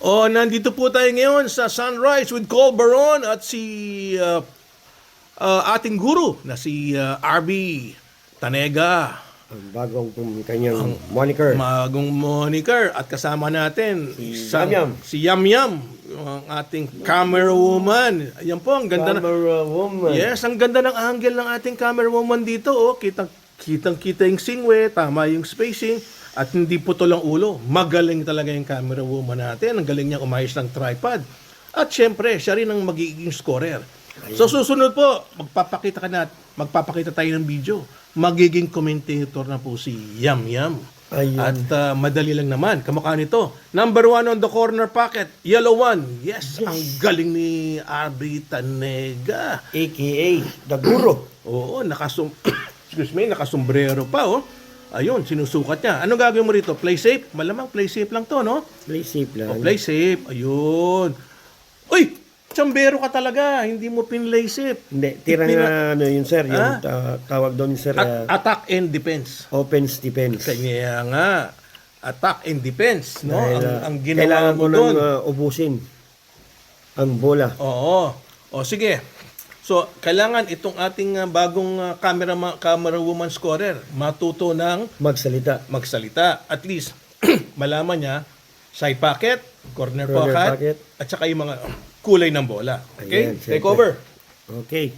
Nandito po tayo ngayon sa Sunrise with Cole Baron at si ating guru na si RB Tanega. Ang bagong kanyang moniker. Magong moniker at kasama natin si Yam Yam, ang ating camera woman. Ayan po, ang ganda Camera woman. Yes, ang ganda ng angle ng ating camera woman dito. Kitang-kita yung singwe, tama yung spacing, at hindi putol ang ulo. Magaling talaga yung camera woman natin. Ang galing niya umayos ng tripod. At syempre, siya rin ang magiging scorer. So susunod po, magpapakita tayo ng video. Magiging commentator na po si Yam Yam. Ayun. At madali lang naman. Kamukha nito. Number 1 on the corner pocket. Yellow 1. Yes, ang galing ni RB Tanega. AKA The Guru. Oo, nakasombrero pa, oh. Ayun, sinusukat niya. Ano gagawin mo rito? Play safe? Malamang play safe lang to, no? Play safe lang. Play safe. Ayun. Uy! Tsambero ka talaga. Hindi mo pinlay safe. Hindi, tira nga ano yun sir, yung tawag doon sir, Attack and defense. offense defense. Kanya nga. Attack and defense, no? Dahil, Ang ginawa kailangan mo mo doon. nang ubusin ang bola. Oo. O sige. So, kailangan itong ating bagong camera woman scorer matuto ng magsalita. At least, malaman niya, side pocket, corner pocket, at saka yung mga kulay ng bola. Okay? Ayan, Take over. Okay.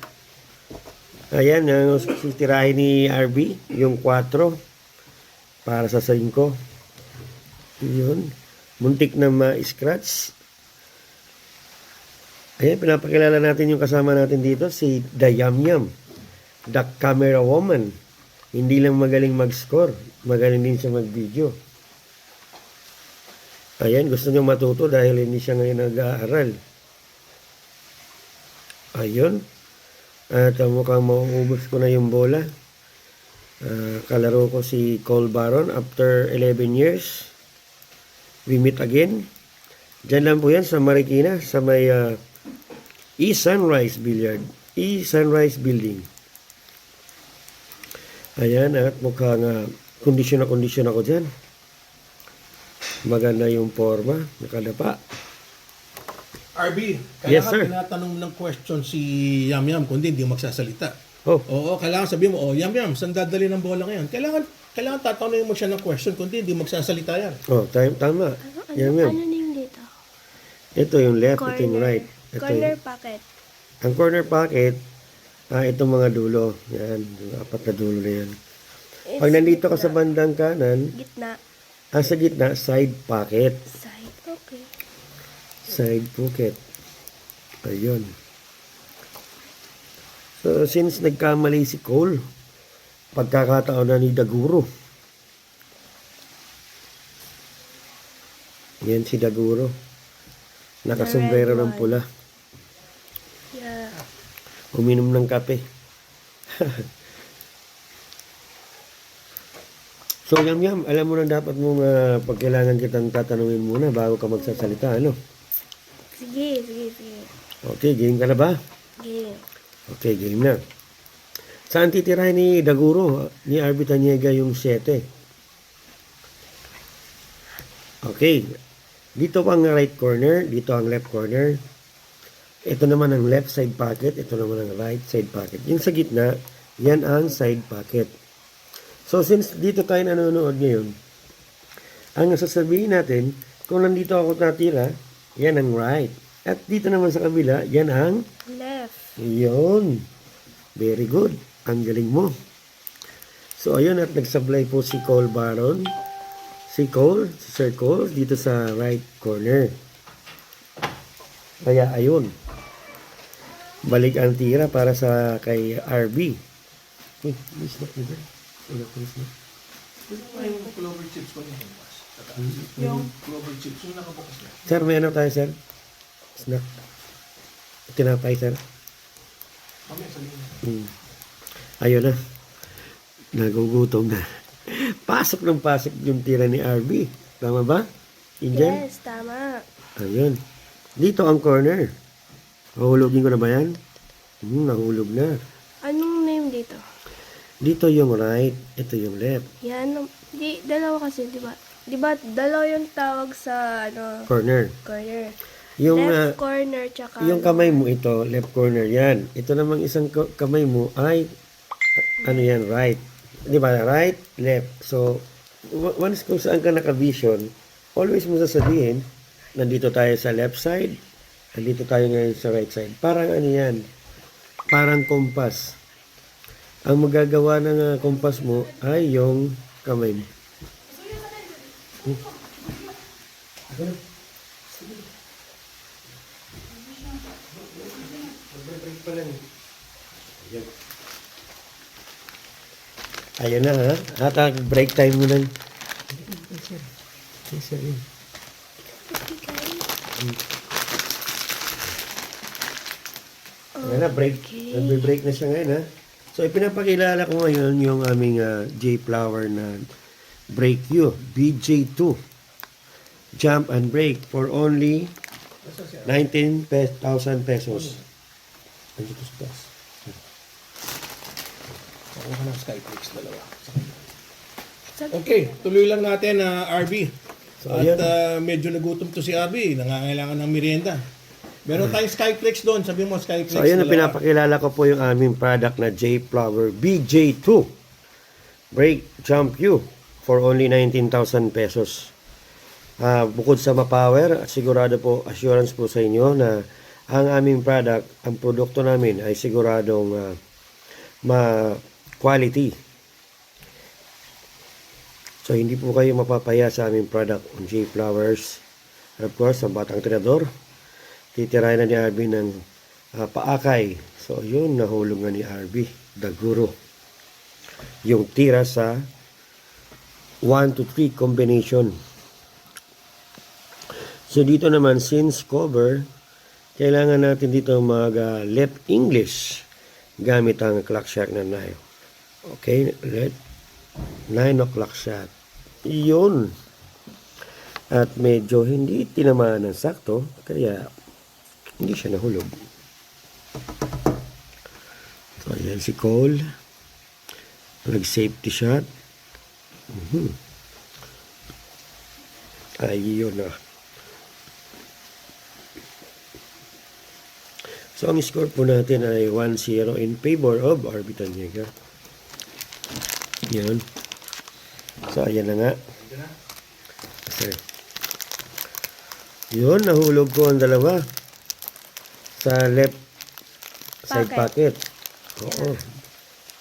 Ayan, ang titirahin ni RB, yung 4 para sa 5. Yun. Muntik na ma-scratch. Ayan, pinapakilala natin yung kasama natin dito, si The Yam Yam, the camera woman. Hindi lang magaling mag-score, magaling din siya mag-video. Ayan, gusto niyo matuto dahil hindi siya ngayon nag-aaral. Ayun. At mukhang mauubos ko na yung bola. Kalaro ko si Cole Baron after 11 years. We meet again. Diyan lang po yan sa Marikina, sa may Sunrise Billiard. Sunrise Building. Ayan, at mukhang kondisyon ako dyan. Maganda yung forma, nakadapa. RB, Yes, sir. tinatanong ng question si Yam Yam, kundi hindi magsasalita. Oh, Oo, kailangan sabihin mo, Yam Yam, saan dadali ng bola ngayon? Kailangan tatanungin mo siya ng question, kundi hindi magsasalita yan. tama. Yan. Ano name dito? Ito yung left, ito yung right. Ito Corner yung, pocket. ang corner pocket, itong mga dulo. Yan, yung 4 na dulo na yan. Pag nandito ka sa bandang kanan, Gitna. sa gitna, side pocket. Side. Okay. Side pocket. Ayun. So, since nagkamali si Cole, pagkakataon na ni Daguro. Yan si Daguro. Nakasombrero ng pula. Yeah. Uminom ng kape. So, Yam, alam mo na dapat mong pag kailangan kitang tatanungin muna bago ka magsasalita, ano? Sige. Okay, game ka na ba? Game. Okay, game na. Saan titirahin ni Daguro, ni RB Tanega yung 7? Okay. Dito ang right corner, dito ang left corner. Ito naman ang left side pocket, ito naman ang right side pocket. Yung sa gitna, yan ang side pocket. So, since dito tayo nanonood ngayon, ang sasabihin natin, kung nandito ako natira, yan ang right. At dito naman sa kabila, yan ang Left. yun. Very good. Ang galing mo. So, ayun at nagsablay po si Cole Baron. Si Sir Cole, dito sa right corner. Kaya, ayun. Balik ang tira para sa kay RB. Please not either. Yung clover chips ko na bukas. Yung clover chips, yung nakabukas na. Sir, may ano tayo, sir? Snack. Tinapay, sir. Mamaya sabihin mo. Ayun na. Nagugutom na. Pasok yung tira ni RB. Tama ba? Indian? Yes, tama. Ayun. Dito ang corner. Mahulugin ko na ba yan? Nahulog na. Anong name dito? Dito yung right. Ito yung left. Yan. Dalawa kasi, di ba? Di ba, dalawa yung tawag sa, ano, Corner. corner. Yung, Left corner, tsaka, yung kamay mo ito, left corner yan. Ito namang isang kamay mo ay, ano yan, right. Di ba? Right, left. So, once kung saan ka naka-vision, always mo sasabihin, nandito tayo sa left side, nandito tayo ngayon sa right side. Parang ano yan, parang compass. Ang magagawa ng compass mo ay yung kamay mo. Ayan na ha. At break time mo lang. Yes, sir. Ayan na, break. Nagbe-break na siya ngayon ha. So, ipinapakilala ko ngayon yung aming J-Flower na Break You, BJ2. Jump and break for only 19,000 pesos. Andito sa taas. Nakuha ka ng Skyflix, dalawa. Okay, tuloy lang natin RB. So, At ayan. medyo nagutom to si RB, nangangailangan ng merienda. Meron tayong Skyflix doon, sabi mo Skyflix. So, ayan na dalawa. pinapakilala ko po yung aming product na J-Flower BJ2. Break Jump You for only 19,000 pesos. Bukod sa mapower, sigurado po, assurance po sa inyo na ang aming product, ang produkto namin ay siguradong quality. So, hindi po kayo mapapaya sa aming product on J-Flowers. And of course, ang Batang Tirador, titirayan na ni RB ng paakay. So, yun, nahulog na ni RB, the guru. Yung tira sa 1 to 3 combination. So, dito naman, since cover, kailangan natin dito left English gamit ang clock shot na 9. Okay, let 9 o'clock shot. Yun. At medyo hindi tinamaan ng sakto, kaya hindi siya nahulog. So, ayan si Cole. Nag-safety shot. Ayun na. So, ang score po natin ay 1-0 in favor of RB Tanyega. Yan. So, ayan na nga. Okay. Yun, nahulog ko ang dalawa sa left side pocket. Oo.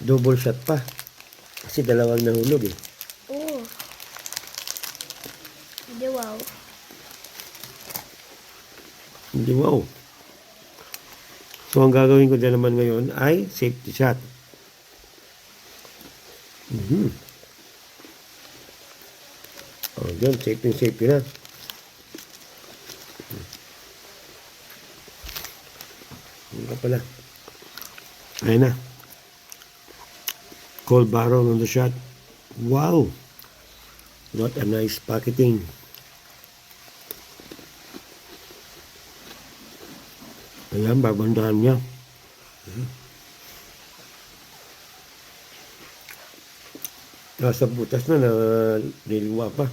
Double shot pa. Kasi dalawang nahulog eh. oh. Hindi, wow. Hindi wow. So, ang gagawin ko dyan naman ngayon ay safety shot. O, dyan, safety na. Ano ka pala? Ayun na. Cole Barrow on the shot. Wow! What a nice pocketing. Ayan, babandahan niya. Nasa butas na niliwa pa.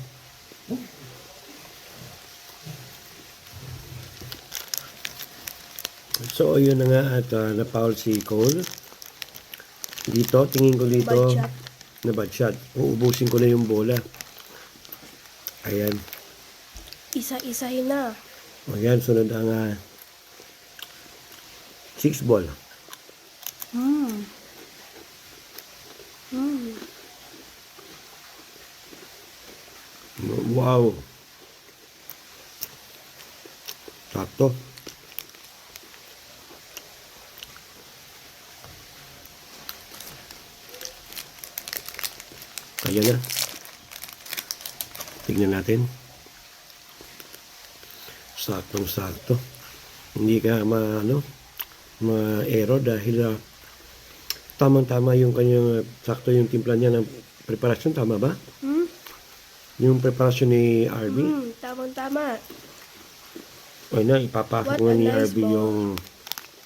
So, ayun na nga at na-foul si Cole. Dito, tingin ko dito. Bad shot. Na bad shot. Uubusin ko na yung bola. Ayan. Isa-isahin na. Ayan, sunod ang 6 ball. Wow. Sakto. Ayan na. Tignan natin. Saktong-sakto. Hindi ka ma-error dahil tamang-tama yung kanyang sakto yung timpla niya ng preparasyon. Tama ba? Yung preparasyon ni RB. Tamang-tama. Ay na, ipapasok What nga a ni nice RB ball. yung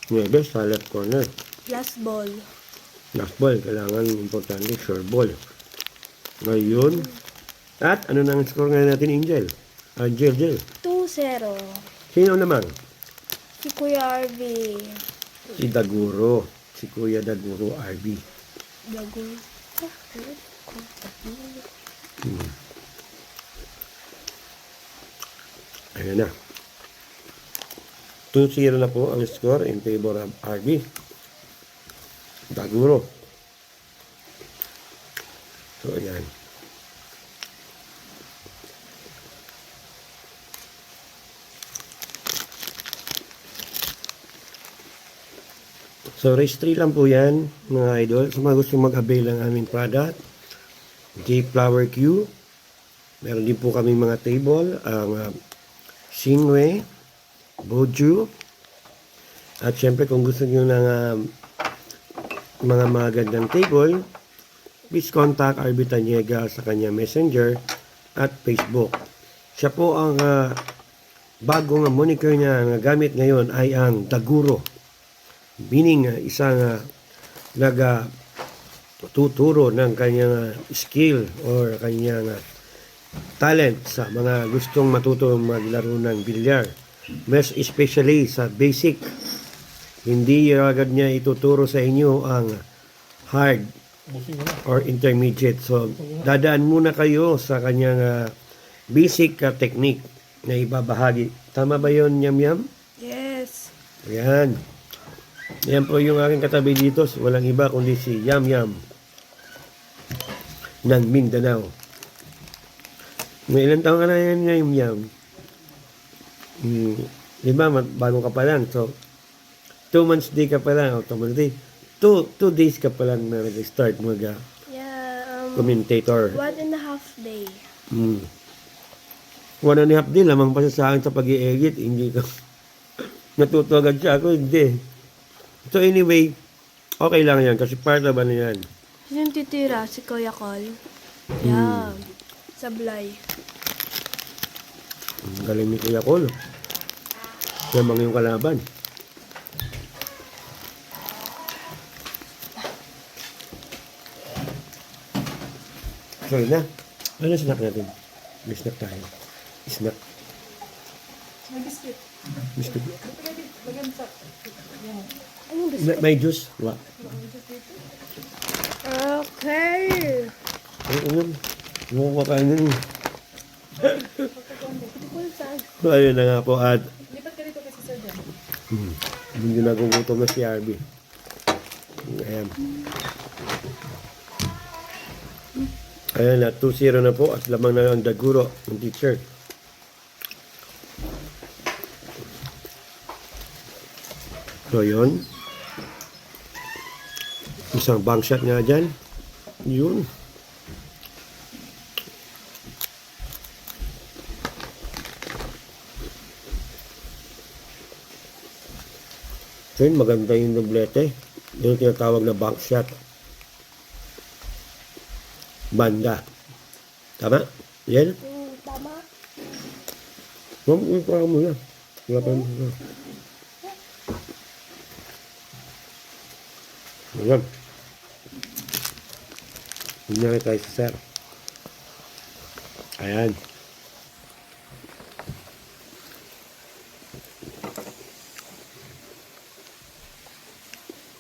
Nieves sa left corner. Last ball. Last ball, kailangan importante, sure ball. Ngayon, At ano na ang score ngayon natin, Angel? Angel. 2-0. Sino naman? Si Kuya RV. Si Daguro. Si Kuya Daguro RB. Bago. Ayan na. 2-0 na po ang score in favor of RB. Daguro. So, ayan. So, race 3 lang po yan, mga idol. Sa mga gusto mag-avail ng aming product, J-Flower Q. Meron din po kami mga table, ang Singway, Boju. At syempre, kung gusto nyo ng mga magandang table, please contact RB Tanyega sa kanya messenger at Facebook. Siya po ang bagong moniker niya na gamit ngayon ay ang Daguro. Meaning, isang tuturo ng kanyang skill or kanyang talent sa mga gustong matuto maglaro ng bilyar. Mas especially sa basic. Hindi agad niya ituturo sa inyo ang hard or intermediate. So, dadaan muna kayo sa kanyang basic technique na ibabahagi. Tama ba yun, Yam Yam? Yes. Ayan. Yan po yung aking katabi dito. Walang iba kundi si Yam Yam ng Mindanao. May ilang taon ka na yan, Yam Yam? Di ba, bago ka pa lang. So, 2 months day ka pa lang. 2 days ka pa lang na nag-start Yeah, commentator. 1.5 day. 1.5 day, lamang pa siya sa akin sa pag-i-edit. Hindi ko natuto agad siya. Ako, hindi. So anyway, okay lang yan kasi part of ano yan. Sino yung titira? Si Kuya Col. Yeah. Sablay. Ang galing ni Kuya Col. Siya mga yung kalaban. So yun na. Ano snack natin? May snack tayo. Snack. May biscuit. Biscuit. Lagyan sa... Anong gusto? May juice. Wa. Okay. Ano? Mukakain nun. Pulsan. So ayun na nga po at Lipat ka dito kasi Sir Jan. hindi nagugutom na si RB. Ayan. Ayan na, 2-0 na po at lamang na ang Daguro ng teacher. So yun. Isang bank shot nga dyan. Yun. So yun, maganda yung doblete. Yun yung tinatawag na bank shot. Banda. Tama? Yan? Tama. Parang mo yan. Wala pa mo. Ayan. Kunyari tayo sa sir. Ayan.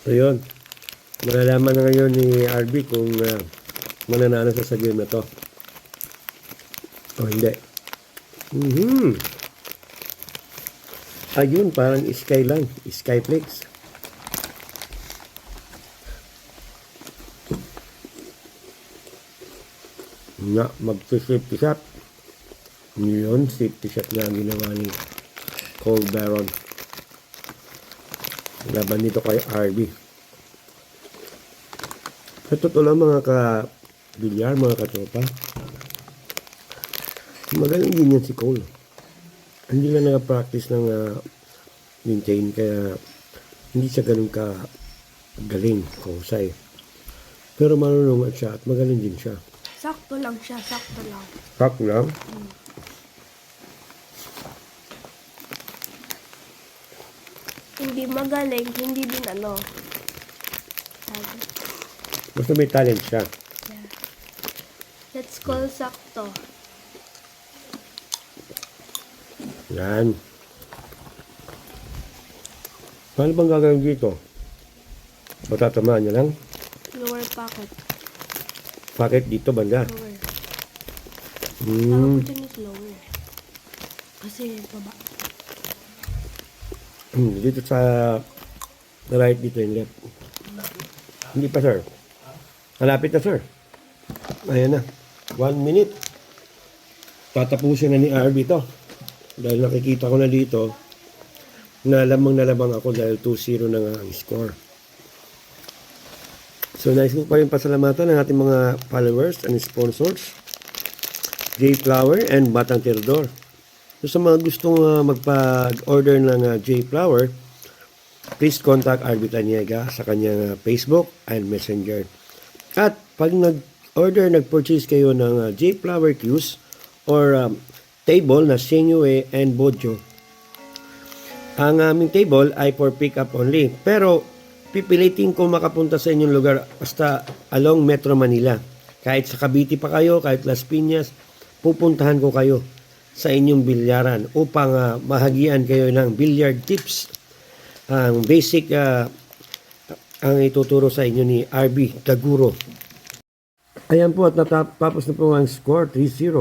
So yun. Malalaman na ngayon ni RB kung mananalo sa game na to. O hindi. Ayun, parang sky lang. Skyflex. Na, mag-safety shot. Yun, safety shot na ang ginawa ni Cole Baron. Laban dito kay RB. Sa totoo lang mga ka-bilyar, mga katropa, magaling din yan si Cole. Hindi lang nag-practice ng maintain, kaya hindi siya ganun ka-galing, kausay. Pero marunong siya at magaling din siya. Sakto lang siya, sakto lang. Kak lang. Hindi magaling, hindi din ano. Sabi. Basta may talent siya. Yeah. Let's call sakto. Yan. Paano bang gagawin dito? Matatamaan niya lang. Lower pocket. Bakit dito banda? Lower. Hmm. Tawag ko dyan is lower. Kasi baba. Dito sa right, dito yung left. Hindi pa, sir. Malapit na, sir. Ayan na. 1 minute. Tatapusin na ni RB to. Dahil nakikita ko na dito na lamang ako dahil 2-0 na nga ang score. So, nais ko pa rin pasalamatan ng ating mga followers and sponsors. J Flower and Batang Tirador. So, sa mga gustong magpag-order ng J Flower, please contact RB Taniega sa kanyang Facebook and Messenger. At pag nag-purchase kayo ng J Flower Cues or table na Singwe and Bojo, ang aming table ay for pick up only. Pero pipilitin ko makapunta sa inyong lugar basta along Metro Manila. Kahit sa Cavite pa kayo, kahit Las Piñas, pupuntahan ko kayo sa inyong bilyaran upang mahagian kayo ng billiard tips. Ang basic ang ituturo sa inyo ni RB Daguro. Ayan po at natapos na po ang score 3-0.